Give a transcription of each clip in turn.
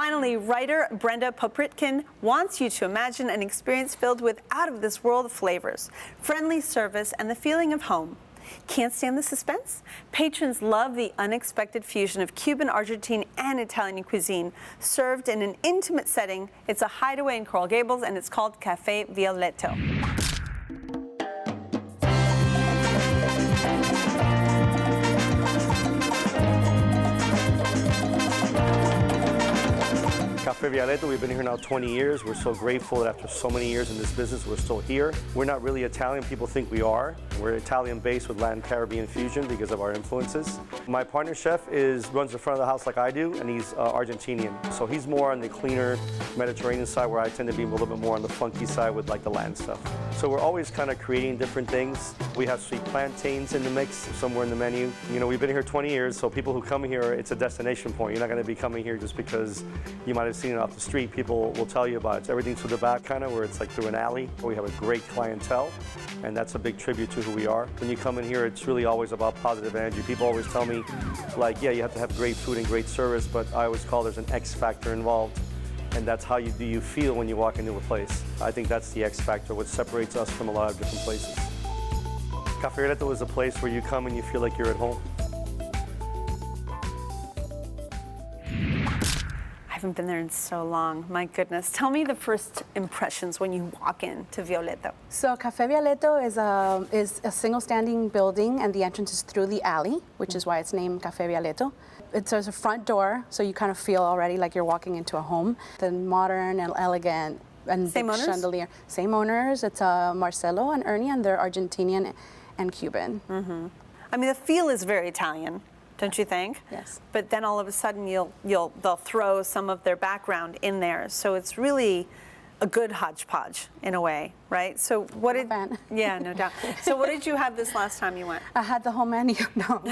Finally, writer Brenda Popritkin wants you to imagine an experience filled with out-of-this-world flavors, friendly service, and the feeling of home. Can't stand the suspense? Patrons love the unexpected fusion of Cuban, Argentine, and Italian cuisine, served in an intimate setting. It's a hideaway in Coral Gables, and it's called Caffe Vialetto. Caffe Vialetto, we've been here now 20 years. We're so grateful that after so many years in this business, we're still here. We're not really Italian. People think we are. We're Italian-based with Latin Caribbean fusion because of our influences. My partner chef runs the front of the house like I do, and he's Argentinian. So he's more on the cleaner Mediterranean side, where I tend to be a little bit more on the funky side with like the Latin stuff. So we're always kind of creating different things. We have sweet plantains in the mix, somewhere in the menu. You know, we've been here 20 years, so people who come here, it's a destination point. You're not going to be coming here just because you might have seen it off the street. People will tell you about it. Everything's through the back, kind of, where it's like through an alley. We have a great clientele, and that's a big tribute to who we are. When you come in here, it's really always about positive energy. People always tell me, like, yeah, you have to have great food and great service, but I always call there's an X factor involved, and that's how you feel when you walk into a place. I think that's the X factor, what separates us from a lot of different places. Caffe Vialetto is a place where you come and you feel like you're at home. I haven't been there in so long. My goodness. Tell me the first impressions when you walk into Vialetto. So Caffe Vialetto is a single standing building, and the entrance is through the alley, which is why it's named Caffe Vialetto. There's a front door, so you kind of feel already like you're walking into a home. The modern and elegant and Same big owners? chandelier. Same owners. It's Marcelo and Ernie, and they're Argentinian and Cuban. Mm-hmm. I mean, the feel is very Italian, don't you think? Yes. But then all of a sudden they'll throw some of their background in there, so it's really a good hodgepodge in a way, right? So what did? Yeah, no doubt. So what did you have this last time you went? I had the whole menu. No,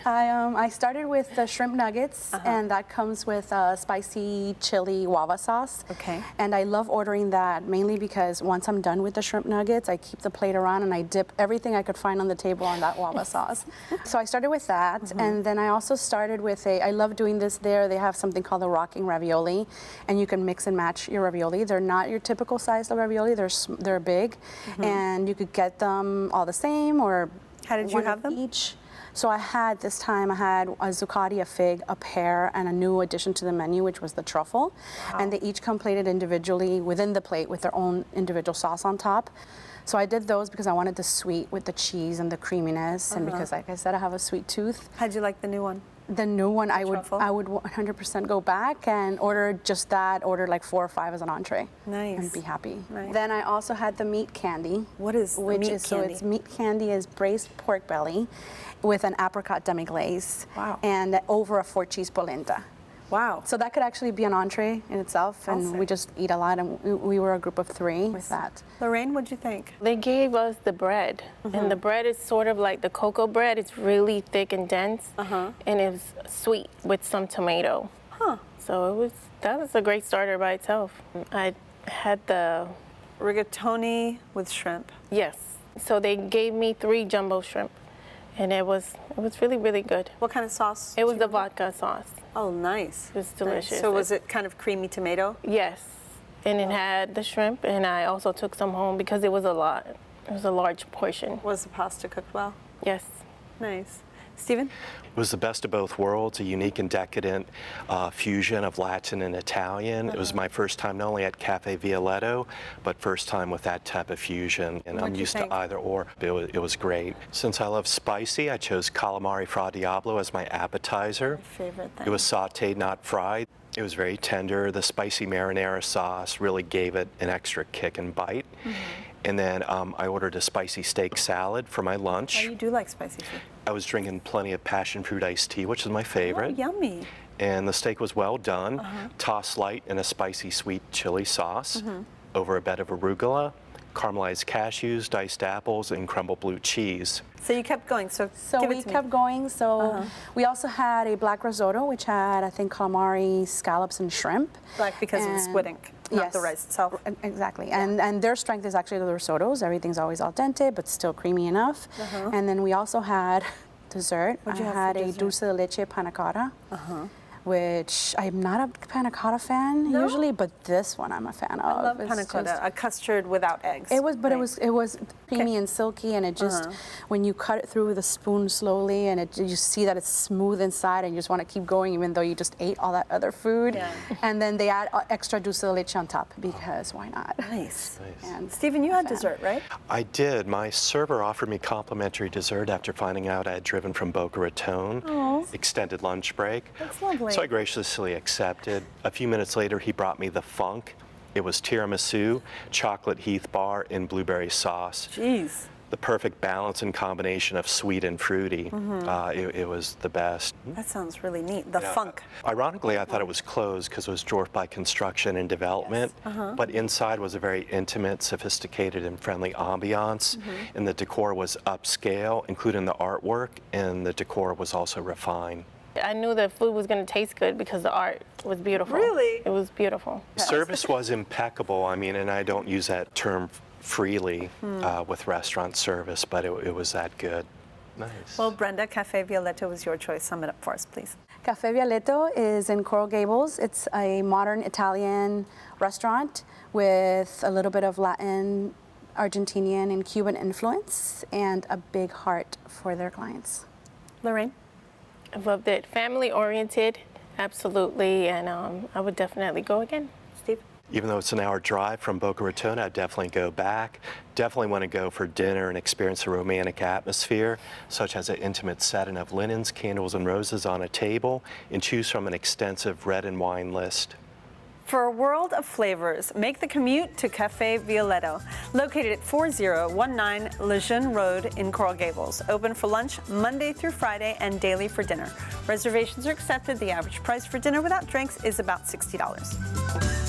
I started with the shrimp nuggets, and that comes with spicy chili guava sauce. Okay. And I love ordering that mainly because once I'm done with the shrimp nuggets, I keep the plate around and I dip everything I could find on the table on that guava sauce. So I started with that, and then I also started with I love doing this there. They have something called the rocking ravioli, and you can mix and match your ravioli. They're not your typical size of ravioli. They're big, and you could get them all the same or how did you have them each. So I had a zuccotti, a fig, a pear, and a new addition to the menu, which was the truffle. Wow. And they each come plated individually within the plate with their own individual sauce on top. So I did those because I wanted the sweet with the cheese and the creaminess, and because, like I said, I have a sweet tooth. How'd you like the new one? The new one, I would truffle? 100% go back and order just that, order like 4 or 5 as an entree. Nice. And be happy. Nice. Then I also had the meat candy. What is meat candy? So it's meat candy is braised pork belly with an apricot demi-glace. Wow. And over a 4-cheese polenta. Wow. So that could actually be an entree in itself, and we just eat a lot, and we were a group of 3 with that. Lorraine, what'd you think? They gave us the bread, and the bread is sort of like the cocoa bread. It's really thick and dense, and it's sweet with some tomato. So that was a great starter by itself. I had the Rigatoni with shrimp. Yes. So they gave me 3 jumbo shrimp, and it was really, really good. What kind of sauce? It was the vodka sauce. Oh, nice. It was delicious. Nice. So was it kind of creamy tomato? Yes. And it had the shrimp, and I also took some home because it was a lot. It was a large portion. Was the pasta cooked well? Yes. Nice. Stephen? It was the best of both worlds, a unique and decadent fusion of Latin and Italian. It was my first time not only at Caffe Vialetto, but first time with that type of fusion. And I'm used to either or. It was great. Since I love spicy, I chose calamari fra diavolo as my appetizer. My favorite thing. It was sauteed, not fried. It was very tender. The spicy marinara sauce really gave it an extra kick and bite. And then I ordered a spicy steak salad for my lunch. Oh, you do like spicy food. I was drinking plenty of passion fruit iced tea, which is my favorite. Oh, yummy. And the steak was well done, tossed light in a spicy sweet chili sauce over a bed of arugula, caramelized cashews, diced apples, and crumbled blue cheese. So you kept going, so give it we to me. kept going. So we also had a black risotto, which had, I think, calamari, scallops, and shrimp. Black because of the squid ink, not the rice itself. Exactly. And their strength is actually the risottos. Everything's always al dente, but still creamy enough. And then we also had dessert. What'd you have had for a dessert? dulce de leche panna cotta which I'm not a panna cotta fan usually, but this one I'm a fan of. I love It's panna cotta, just- a custard without eggs. It was, but Right. it was creamy and silky, and it just when you cut it through with a spoon slowly, and you see that it's smooth inside, and you just want to keep going, even though you just ate all that other food. Yeah. And then they add extra dulce de leche on top because why not? Nice. And Stephen, you I'm a had fan. dessert, right? I did. My server offered me complimentary dessert after finding out I had driven from Boca Raton. Extended lunch break. That's lovely. So I graciously accepted. A few minutes later, he brought me the funk. It was tiramisu, chocolate Heath bar, and blueberry sauce. Jeez. The perfect balance and combination of sweet and fruity. It was the best. That sounds really neat. The funk. Ironically, I thought it was closed because it was dwarfed by construction and development, but inside was a very intimate, sophisticated, and friendly ambiance, and the decor was upscale, including the artwork, and the decor was also refined. I knew the food was going to taste good because the art was beautiful. Really? It was beautiful. Service was impeccable. I mean, and I don't use that term freely with restaurant service, but it was that good. Nice. Well, Brenda, Caffe Vialetto was your choice. Sum it up for us, please. Caffe Vialetto is in Coral Gables. It's a modern Italian restaurant with a little bit of Latin, Argentinian, and Cuban influence, and a big heart for their clients. Lorraine? I loved it. Family oriented, absolutely, and I would definitely go again. Steve? Even though it's an hour drive from Boca Raton, I'd definitely go back. Definitely want to go for dinner and experience a romantic atmosphere, such as an intimate setting of linens, candles, and roses on a table, and choose from an extensive red and wine list. For a world of flavors, make the commute to Caffe Vialetto, located at 4019 Lejeune Road in Coral Gables. Open for lunch Monday through Friday and daily for dinner. Reservations are accepted. The average price for dinner without drinks is about $60.